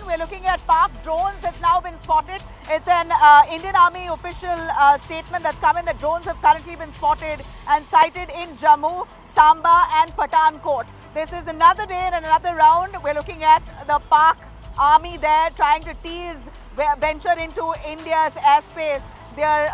we're looking at Pak drones that's now been spotted. It's an Indian Army official statement that's come in that drones have currently been spotted and sighted in Jammu, Samba and Pathankot. This is another day and another round. We're looking at the Pak army there trying to venture into India's airspace. Their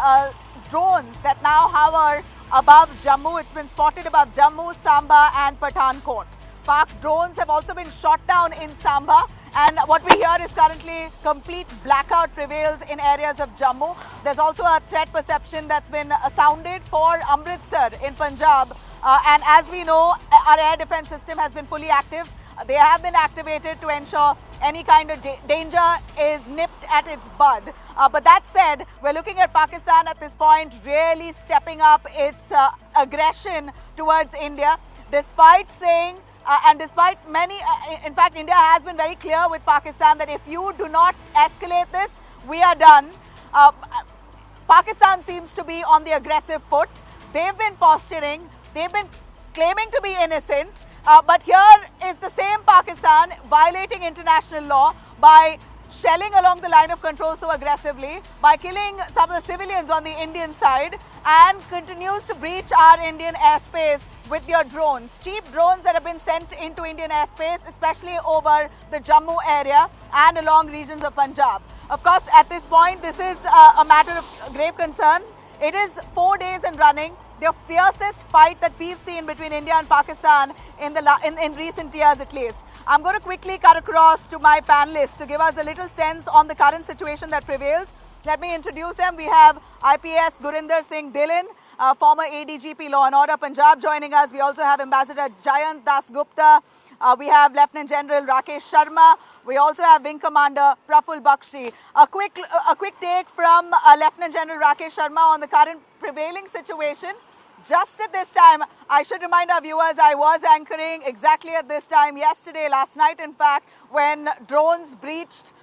drones that now hover above Jammu. It's been spotted above Jammu, Samba and Pathankot. Pak drones have also been shot down in Samba, and what we hear is currently complete blackout prevails in areas of Jammu. There's also a threat perception that's been sounded for Amritsar in Punjab, and as we know, our air defense system has been fully active. They have been activated to ensure any kind of danger is nipped at its bud. But that said, we're looking at Pakistan at this point really stepping up its aggression towards India, despite saying and despite many, in fact, India has been very clear with Pakistan that if you do not escalate this, we are done. Pakistan seems to be on the aggressive foot. They've been posturing. They've been claiming to be innocent. But here is the same Pakistan violating international law by shelling along the line of control so aggressively, by killing some of the civilians on the Indian side, and continues to breach our Indian airspace with their drones. Cheap drones that have been sent into Indian airspace, especially over the Jammu area and along regions of Punjab. Of course, at this point, this is a matter of grave concern. It is 4 days in running. The fiercest fight that we've seen between India and Pakistan in recent years at least. I'm going to quickly cut across to my panelists to give us a little sense on the current situation that prevails. Let me introduce them. We have IPS Gurinder Singh Dhillon, former ADGP Law and Order Punjab joining us. We also have Ambassador Jayant Das Gupta. We have Lieutenant General Rakesh Sharma. We also have Wing Commander Praful Bakshi. A quick take from Lieutenant General Rakesh Sharma on the current prevailing situation. Just at this time, I should remind our viewers, I was anchoring exactly at this time yesterday, last night in fact, when drones breached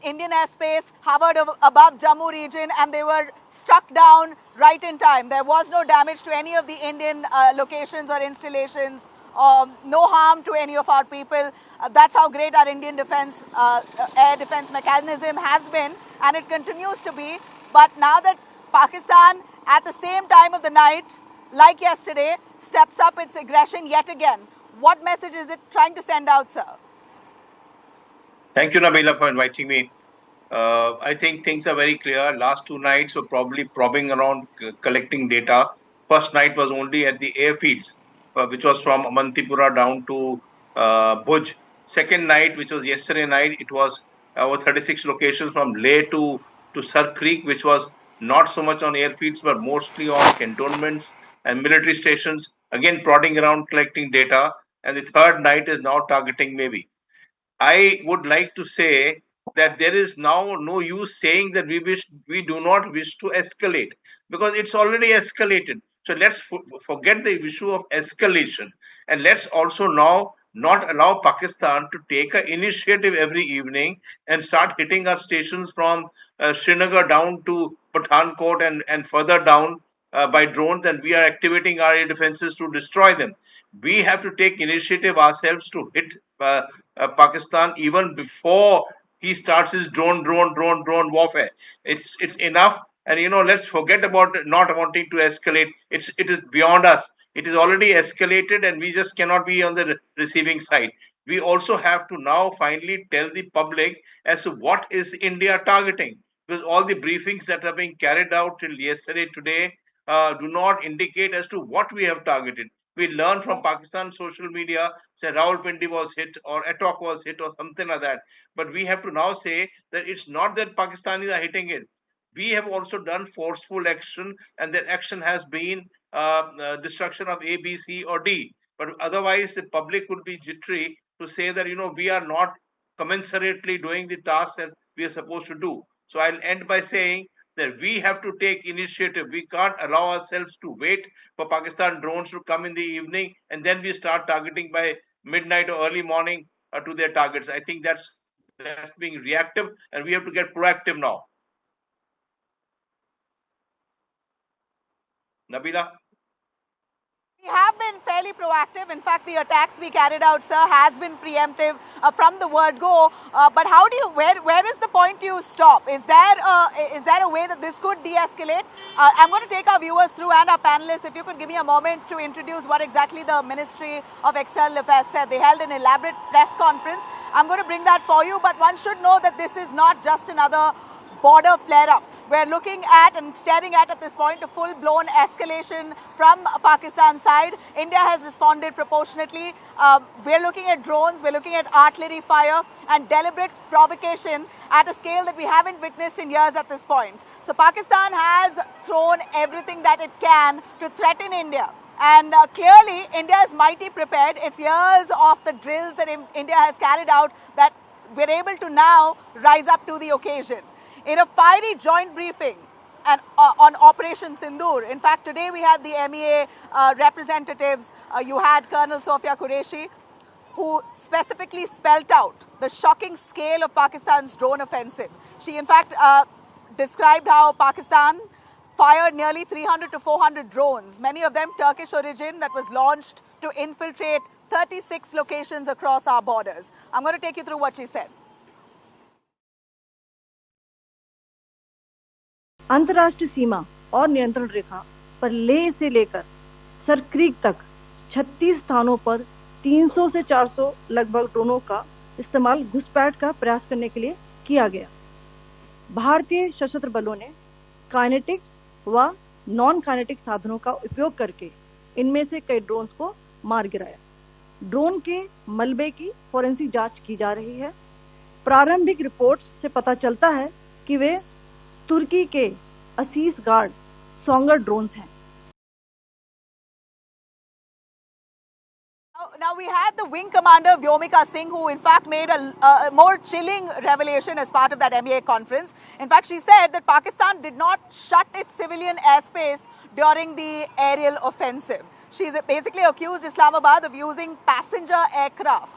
Indian airspace, hovered above Jammu region, and they were struck down right in time. There was no damage to any of the Indian locations or installations, no harm to any of our people. That's how great our Indian air defense mechanism has been, and it continues to be. But now that Pakistan, at the same time of the night, like yesterday, steps up its aggression yet again, what message is it trying to send out, sir? Thank you, Nabila, for inviting me. I think things are very clear. Last 2 nights were probably probing around, collecting data. First night was only at the airfields, which was from Amantipura down to Bhuj. Second night, which was yesterday night, it was over 36 locations from Leh to Sar Creek, which was not so much on airfields, but mostly on cantonments and military stations. Again, prodding around, collecting data. And the third night is now targeting maybe. I would like to say that there is now no use saying that we do not wish to escalate, because it's already escalated. So let's forget the issue of escalation, and let's also now not allow Pakistan to take an initiative every evening and start hitting our stations from Srinagar down to Pathankot and further down by drones, and we are activating our air defenses to destroy them. We have to take initiative ourselves to hit Pakistan even before he starts his drone warfare. It's enough, and let's forget about not wanting to escalate. It is beyond us. It is already escalated, and we just cannot be on the receiving side. We also have to now finally tell the public as to what is India targeting, because all the briefings that are being carried out till yesterday, today, do not indicate as to what we have targeted. We learn from Pakistan social media, say Rawalpindi was hit or Attock was hit or something like that. But we have to now say that it's not that Pakistanis are hitting it. We have also done forceful action, and that action has been destruction of A, B, C, or D. But otherwise, the public would be jittery to say that we are not commensurately doing the task that we are supposed to do. So I'll end by saying that we have to take initiative. We can't allow ourselves to wait for Pakistan drones to come in the evening and then we start targeting by midnight or early morning to their targets. I think that's being reactive, and we have to get proactive now. Nabila? We have been fairly proactive. In fact, the attacks we carried out, sir, has been preemptive from the word go. But how do you, where is the point you stop? Is there a way that this could de-escalate? I'm going to take our viewers through and our panelists. If you could give me a moment to introduce what exactly the Ministry of External Affairs said. They held an elaborate press conference. I'm going to bring that for you. But one should know that this is not just another border flare-up. We're looking at and staring at this point a full-blown escalation from Pakistan's side. India has responded proportionately. We're looking at drones, we're looking at artillery fire and deliberate provocation at a scale that we haven't witnessed in years at this point. So Pakistan has thrown everything that it can to threaten India. And clearly, India is mighty prepared. It's years of the drills that India has carried out that we're able to now rise up to the occasion. In a fiery joint briefing on Operation Sindoor, in fact, today we had the MEA representatives. You had Colonel Sofia Qureshi, who specifically spelt out the shocking scale of Pakistan's drone offensive. She, in fact, described how Pakistan fired nearly 300 to 400 drones, many of them Turkish origin, that was launched to infiltrate 36 locations across our borders. I'm going to take you through what she said. अंतर्राष्ट्रीय सीमा और नियंत्रण रेखा पर लेह से लेकर Sir Creek तक 36 स्थानों पर 300 से 400 लगभग ड्रोनों का इस्तेमाल घुसपैठ का प्रयास करने के लिए किया गया। भारतीय सशस्त्र बलों ने काइनेटिक व नॉन काइनेटिक साधनों का उपयोग करके इनमें से कई ड्रोन्स को मार गिराया। ड्रोन के मलबे की फोरेंसिक जांच की जा रही है। प्रारंभिक रिपोर्ट्स से पता चलता है कि वे तुर्की के असीस गार्ड सोंगर ड्रोन्स हैं। Now we had the wing commander Vyomika Singh, who in fact made a more chilling revelation as part of that MEA conference. In fact, she said that Pakistan did not shut its civilian airspace during the aerial offensive. She's basically accused Islamabad of using passenger aircraft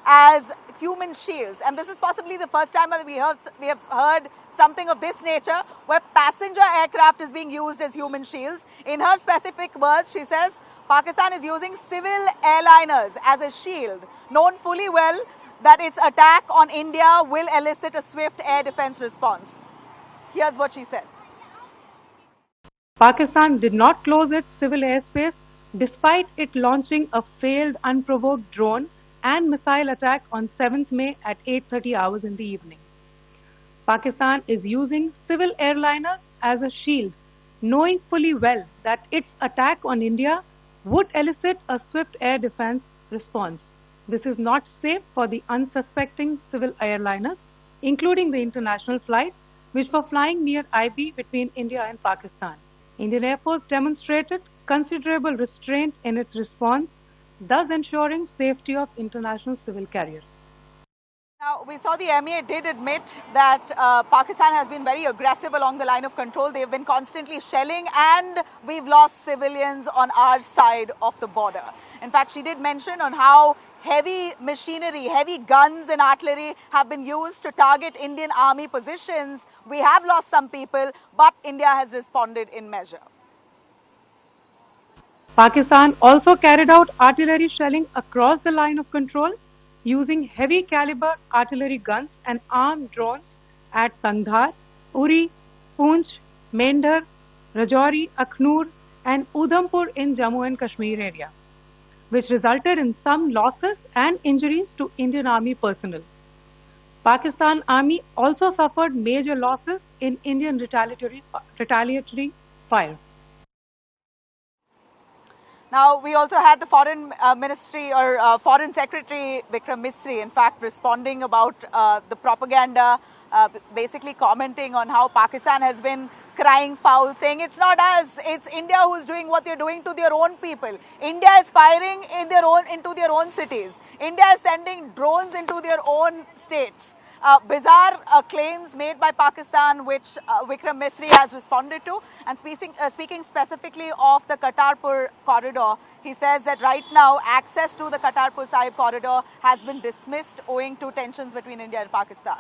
as human shields, and this is possibly the first time that we have heard something of this nature, where passenger aircraft is being used as human shields. In her specific words, she says Pakistan is using civil airliners as a shield, known fully well that its attack on India will elicit a swift air defense response. Here's what she said. Pakistan did not close its civil airspace despite it launching a failed unprovoked drone and missile attack on 7th May at 8:30 hours in the evening. Pakistan is using civil airliners as a shield, knowing fully well that its attack on India would elicit a swift air defense response. This is not safe for the unsuspecting civil airliners, including the international flights which were flying near IB between India and Pakistan. Indian Air Force demonstrated considerable restraint in its response, thus ensuring safety of international civil carriers. Now, we saw the MEA did admit that Pakistan has been very aggressive along the line of control. They've been constantly shelling and we've lost civilians on our side of the border. In fact, she did mention on how heavy machinery, heavy guns and artillery have been used to target Indian army positions. We have lost some people, but India has responded in measure. Pakistan also carried out artillery shelling across the line of control, using heavy caliber artillery guns and armed drones at Kandahar, Uri, Poonch, Mendhar, Rajouri, Akhnoor and Udhampur in Jammu and Kashmir area, which resulted in some losses and injuries to Indian Army personnel. Pakistan Army also suffered major losses in Indian retaliatory fire. Now, we also had the Foreign Ministry or Foreign Secretary Vikram Misri, in fact, responding about the propaganda, basically commenting on how Pakistan has been crying foul, saying it's not us, it's India who's doing what they're doing to their own people. India is firing into their own cities. India is sending drones into their own states. Bizarre claims made by Pakistan, which Vikram Misri has responded to. And speaking specifically of the Kartarpur corridor, he says that right now access to the Kartarpur Sahib corridor has been dismissed owing to tensions between India and Pakistan.